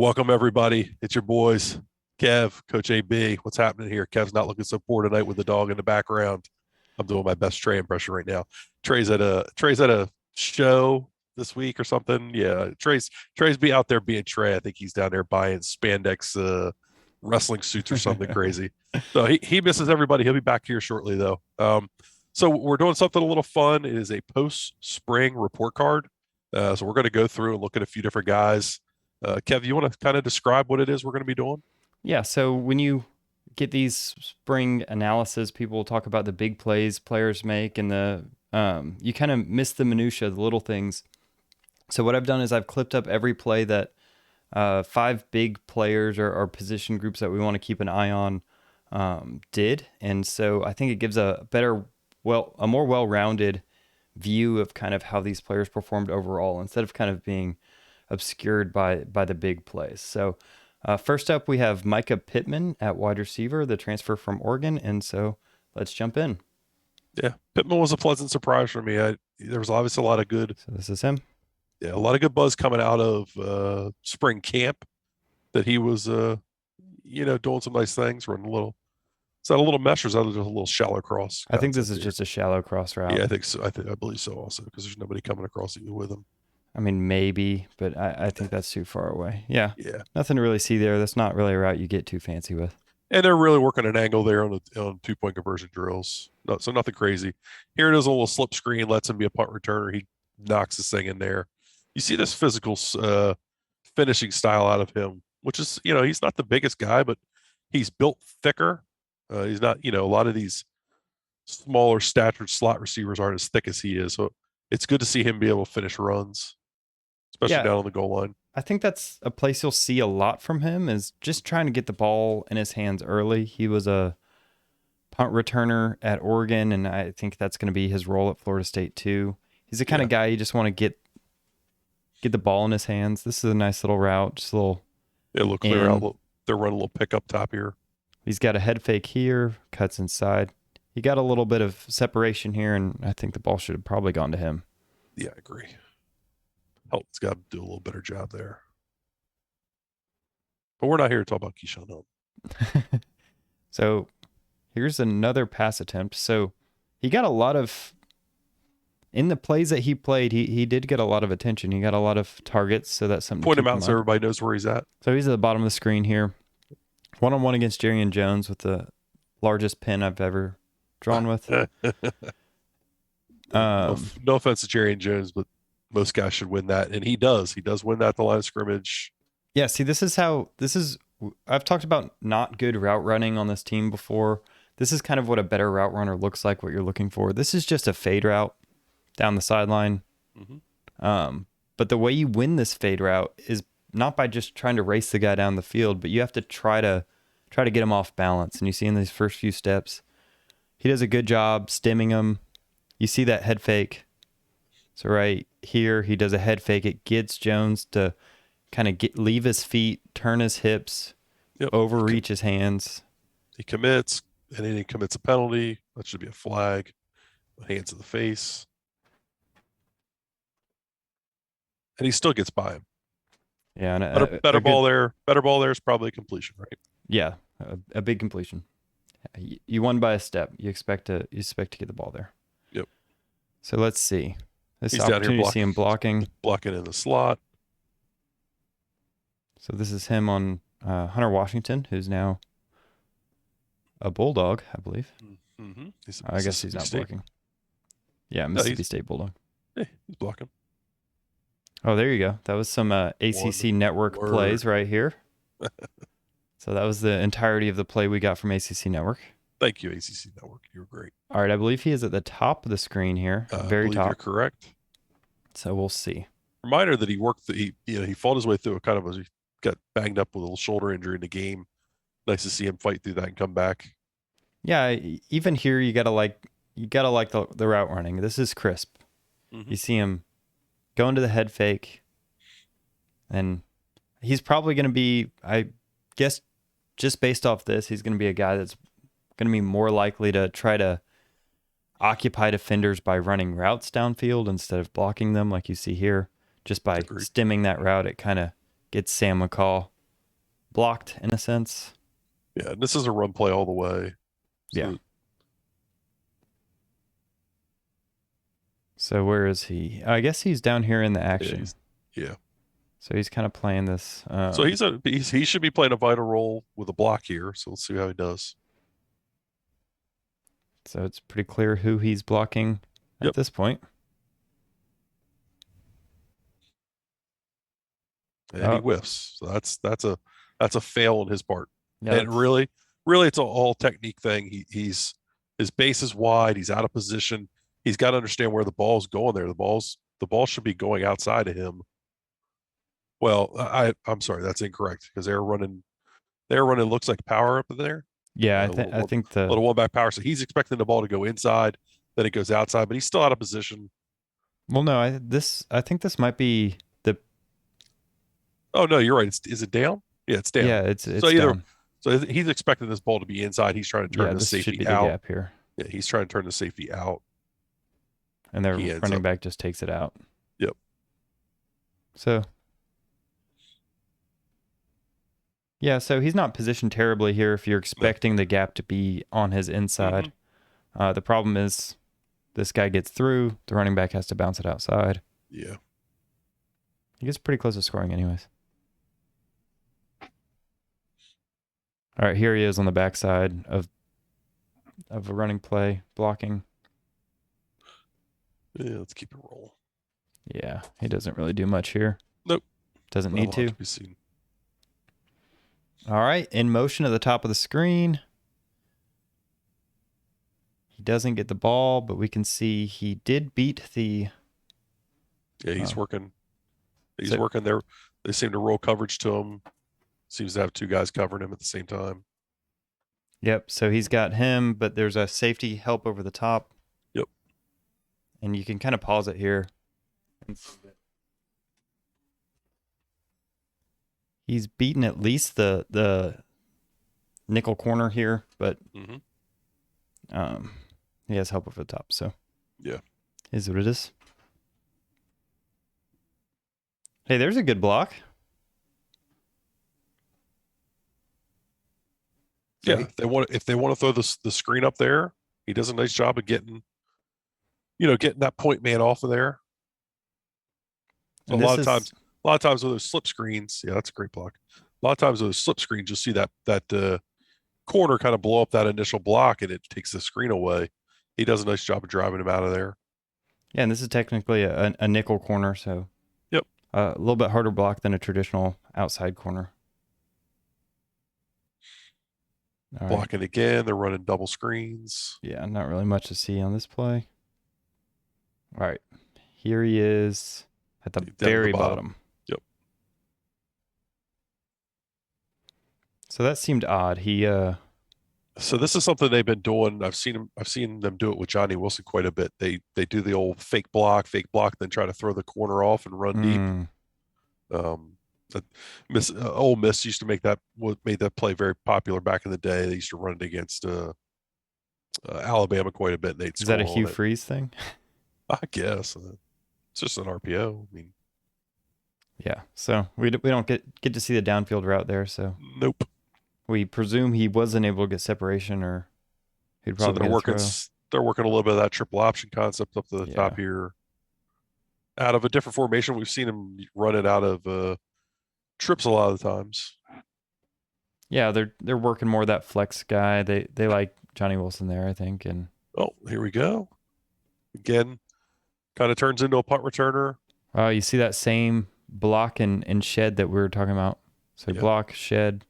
Welcome, everybody. It's your boys, Kev, Coach AB. What's happening here? Kev's not looking so poor tonight with the dog in the background. I'm doing my best Trey impression right now. Trey's at a show this week or something. Yeah, Trey's be out there being Trey. I think he's down there buying spandex wrestling suits or something crazy. So he misses everybody. He'll be back here shortly though. So we're doing something a little fun. It is a post spring report card. So we're going to go through and look at a few different guys. Kev, you want to kind of describe what it is we're going to be doing? Yeah, so when you get these spring analysis, people will talk about the big plays players make and you kind of miss the minutia, the little things. So what I've done is I've clipped up every play that five big players or position groups that we want to keep an eye on did. And so I think it gives a more well-rounded view of kind of how these players performed overall instead of kind of being obscured by the big plays. So first up, we have Mycah Pittman at wide receiver, the transfer from Oregon. And so let's jump in. Yeah, Pittman was a pleasant surprise for me. There was obviously a lot of good. So this is him. Yeah, a lot of good buzz coming out of spring camp that he was, doing some nice things, running a little. Is that a little mesh or is that just a little shallow cross? I think this is just a shallow cross route. Yeah, I think so. I believe so also because there's nobody coming across you with him. I mean, maybe, but I think that's too far away. Yeah. Yeah. Nothing to really see there. That's not really a route you get too fancy with. And they're really working an angle there on 2-point conversion drills. So nothing crazy. Here it is, a little slip screen, lets him be a punt returner. He knocks this thing in there. You see this physical finishing style out of him, which is, he's not the biggest guy, but he's built thicker. He's not, a lot of these smaller statured slot receivers aren't as thick as he is. So it's good to see him be able to finish runs, especially down on the goal line. I think that's a place you'll see a lot from him is just trying to get the ball in his hands early. He was a punt returner at Oregon, and I think that's going to be his role at Florida State too. He's the kind of guy you just want to get the ball in his hands. This is a nice little route, just a little. Yeah, look clear out. They're running a little pick up top here. He's got a head fake here, cuts inside. He got a little bit of separation here, and I think the ball should have probably gone to him. Yeah, I agree. Helton's got to do a little better job there. But we're not here to talk about Keyshawn Helton. So here's another pass attempt. So he got a lot of, in the plays that he played, he did get a lot of attention. He got a lot of targets, so that's something Point to him out so everybody knows where he's at. So he's at the bottom of the screen here. One-on-one against Jerry Jones with the largest pin I've ever drawn with. No offense to Jerry Jones, but most guys should win that, and he does. He does win that at the line of scrimmage. Yeah, see, I've talked about not good route running on this team before. This is kind of what a better route runner looks like, what you're looking for. This is just a fade route down the sideline. Mm-hmm. But the way you win this fade route is not by just trying to race the guy down the field, but you have to try to get him off balance. And you see in these first few steps, he does a good job stemming him. You see that head fake. So right here, he does a head fake. It gets Jones to kind of leave his feet, turn his hips, overreach his hands. He commits, and then he commits a penalty. That should be a flag. Hands to the face. And he still gets by him. Yeah, and better ball there. Better ball there is probably a completion, right? Yeah, a big completion. You won by a step. You expect to get the ball there. Yep. So let's see. This He's opportunity down here to see him blocking in the slot. So this is him on Hunter Washington, who's now a Bulldog, I believe. Mm-hmm. I guess he's not blocking. Yeah, Mississippi State Bulldog. Yeah, he's blocking. Oh, there you go. That was some ACC Network plays right here. So that was the entirety of the play we got from ACC Network. Thank you, ACC Network. You're great. All right, I believe he is at the top of the screen here, very top. You're correct. So we'll see. Reminder that he fought his way through it he got banged up with a little shoulder injury in the game. Nice to see him fight through that and come back. Yeah, even here you gotta like the route running. This is crisp. Mm-hmm. You see him going to the head fake, and he's probably going to be, I guess, just based off this, he's going to be a guy that's going to be more likely to try to occupy defenders by running routes downfield instead of blocking them like you see here. Just by stemming that route, it kind of gets Sam McCall blocked in a sense. Yeah, and this is a run play all the way. Yeah. So where is he? I guess he's down here in the action. Yeah. So he's kind of playing this. So he should be playing a vital role with a block here. So let's see how he does. So it's pretty clear who he's blocking at this point. And he whiffs. So that's a fail on his part. Yeah, and really, it's a all technique thing. His base is wide. He's out of position. He's got to understand where the ball's going there. The ball should be going outside of him. Well, I'm sorry, that's incorrect because they're running looks like power up in there. Yeah, I think the little one back power. So he's expecting the ball to go inside, then it goes outside, but he's still out of position. Well, no, I think this might be the. Oh no, you're right. Is it down? Yeah, it's down. Yeah, it's so either down. So he's expecting this ball to be inside. He's trying to turn the safety should be out. The gap here. Yeah, he's trying to turn the safety out. And their running back just takes it out. Yep. So. Yeah, so he's not positioned terribly here if you're expecting the gap to be on his inside. The problem is this guy gets through. The running back has to bounce it outside. Yeah. He gets pretty close to scoring anyways. All right, here he is on the backside of a running play, blocking. Yeah, let's keep it rolling. Yeah, he doesn't really do much here. Nope. Doesn't need to. Be seen. All right, in motion at the top of the screen. He doesn't get the ball, but we can see he did beat the... Yeah, he's working. He's working there. They seem to roll coverage to him. Seems to have two guys covering him at the same time. Yep, so he's got him, but there's a safety help over the top. Yep. And you can kind of pause it here. He's beaten at least the nickel corner here, but he has help over the top, so yeah, is what it is. Hey, there's a good block. Yeah, if they want to throw the screen up there, he does a nice job of getting that point man off of there. So a lot of times with those slip screens, yeah, that's a great block. A lot of times with those slip screens, you'll see that corner kind of blow up that initial block, and it takes the screen away. He does a nice job of driving him out of there. Yeah, and this is technically a nickel corner, so yep, a little bit harder block than a traditional outside corner. All blocking right. Again, they're running double screens. Yeah, not really much to see on this play. All right, here he is at the very bottom. Yep. So that seemed odd. He So this is something they've been doing. I've seen them do it with Johnny Wilson quite a bit. They do the old fake block, then try to throw the corner off and run deep. Ole Miss used to made that play very popular back in the day. They used to run it against Alabama quite a bit. Is that a Hugh Freeze thing? I guess it's just an RPO. I mean, yeah. So we don't get to see the downfield route there. So nope. We presume he wasn't able to get separation, or he'd probably. So they're working a little bit of that triple option concept up to the top here. Out of a different formation, we've seen him run it out of trips a lot of the times. Yeah, they're working more that flex guy. They like Johnny Wilson there, I think. And here we go. Again, kind of turns into a punt returner. You see that same block and shed that we were talking about. So block, shed.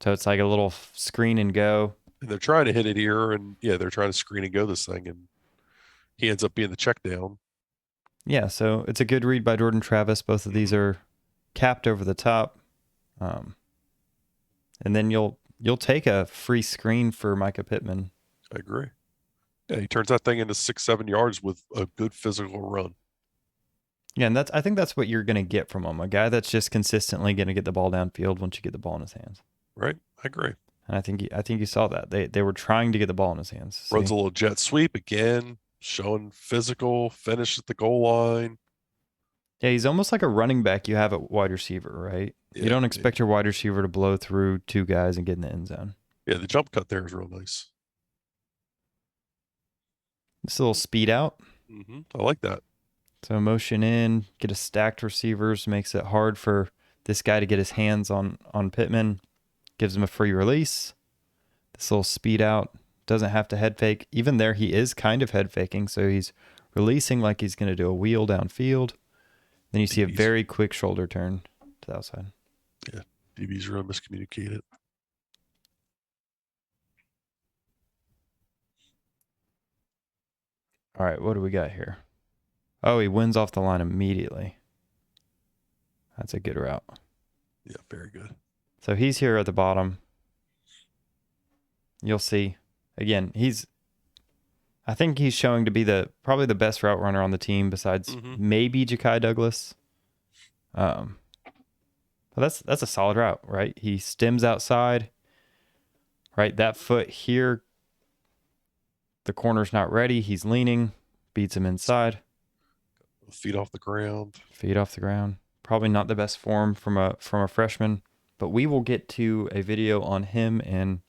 So it's like a little screen and go. And they're trying to hit it here, and they're trying to screen and go this thing, and he ends up being the check down. Yeah, so it's a good read by Jordan Travis. Both of these are capped over the top. And then you'll take a free screen for Micah Pittman. I agree. Yeah, he turns that thing into 6-7 yards with a good physical run. Yeah, and I think that's what you're going to get from him. A guy that's just consistently going to get the ball downfield once you get the ball in his hands. Right, I agree. And I think you saw that. They were trying to get the ball in his hands. Runs a little jet sweep again, showing physical, finish at the goal line. Yeah, he's almost like a running back you have at wide receiver, right? You Yeah, don't expect your wide receiver to blow through two guys and get in the end zone. yeah. The jump cut there is real nice. This little speed out. I like that. So motion in, get a stacked receivers, makes it hard for this guy to get his hands on Pittman. Gives him a free release. This little speed out, doesn't have to head fake. Even there, he is kind of head faking, so he's releasing like he's going to do a wheel downfield. Then you see a very quick shoulder turn to the outside. Yeah, DB's real miscommunicated. All right, what do we got here? Oh, he wins off the line immediately. That's a good route. Yeah, very good. So he's here at the bottom. You'll see. Again, I think he's showing to be probably the best route runner on the team besides maybe Ja'Kai Douglas. But that's a solid route, right? He stems outside. Right, that foot here. The corner's not ready. He's leaning, beats him inside. Feet off the ground. Feet off the ground. Probably not the best form from a freshman, but we will get to a video on him and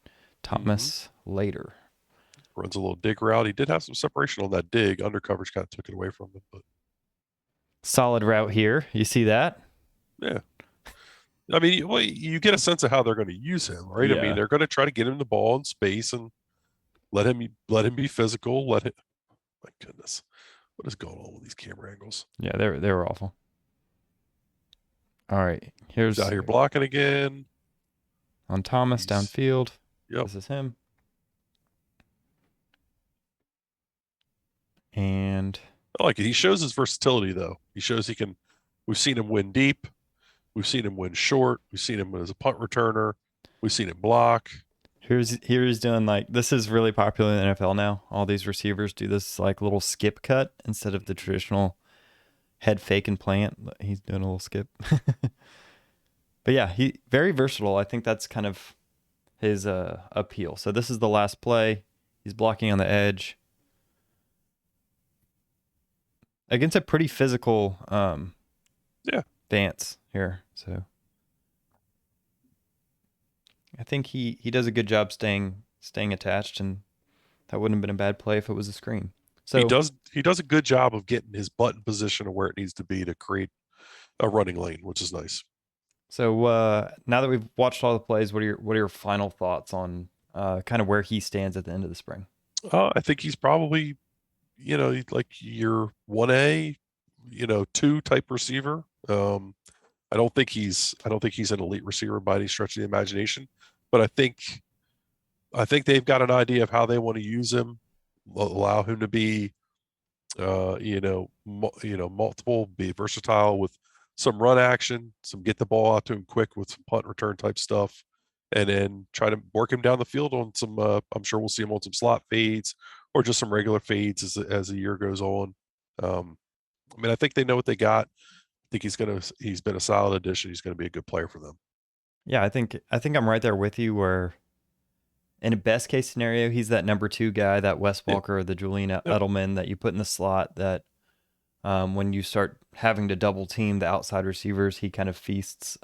Thomas later. Runs a little dig route. He did have some separation on that dig. Undercoverage kind of took it away from him, but solid route here. You see that? Yeah. I mean, well, you get a sense of how they're going to use him, right? Yeah. I mean, they're going to try to get him the ball in space and let him be physical. My goodness, what is going on with these camera angles? Yeah, they were awful. All right, he's out here blocking again on Thomas downfield. Yep. This is him. And I like it. He shows his versatility, though. He shows he can. We've seen him win deep. We've seen him win short. We've seen him as a punt returner. We've seen him block. Here he's doing this is really popular in the NFL now. All these receivers do this like little skip cut instead of the traditional head fake and plant. He's doing a little skip. But yeah, he very versatile. I think that's kind of his appeal. So this is the last play. He's blocking on the edge against a pretty physical dance here. So I think he does a good job staying attached, and that wouldn't have been a bad play if it was a screen. So he does a good job of getting his butt in position of where it needs to be to create a running lane, which is nice. So now that we've watched all the plays, what are your final thoughts on kind of where he stands at the end of the spring? I think he's probably, like your 1A, 2 type receiver. I don't think he's an elite receiver by any stretch of the imagination, but I think they've got an idea of how they want to use him, allow him to be, multiple, be versatile with some run action, some get the ball out to him quick with some punt return type stuff, and then try to work him down the field on some. I'm sure we'll see him on some slot fades or just some regular fades as the year goes on. I mean, I think they know what they got. I think he's been a solid addition. He's going to be a good player for them. Yeah, I think I'm right there with you where in a best case scenario, he's that number 2 guy, that Wes Walker or the Julian Edelman that you put in the slot that when you start having to double team the outside receivers, he kind of feasts.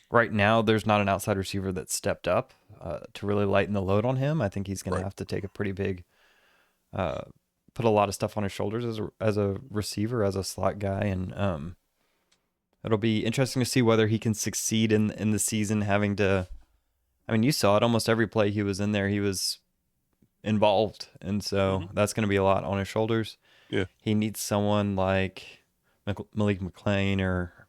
Right now, there's not an outside receiver that's stepped up to really lighten the load on him. I think he's going to have to take a pretty big, put a lot of stuff on his shoulders as a receiver, as a slot guy. And it'll be interesting to see whether he can succeed in the season having to, I mean, you saw it almost every play he was in there, he was involved. And so that's going to be a lot on his shoulders. Yeah. He needs someone like Malik McClain or,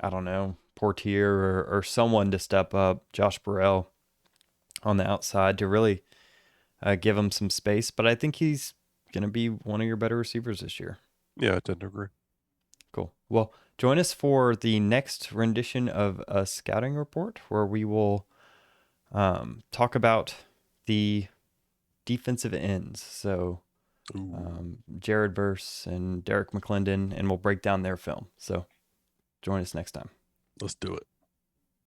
I don't know, Portier or someone to step up, Josh Burrell on the outside to really give him some space. But I think he's going to be one of your better receivers this year. Yeah, I tend to agree. Cool. Well, join us for the next rendition of a scouting report where we will talk about the defensive ends. So Jared Verse and Derek McClendon, and we'll break down their film. So join us next time. Let's do it.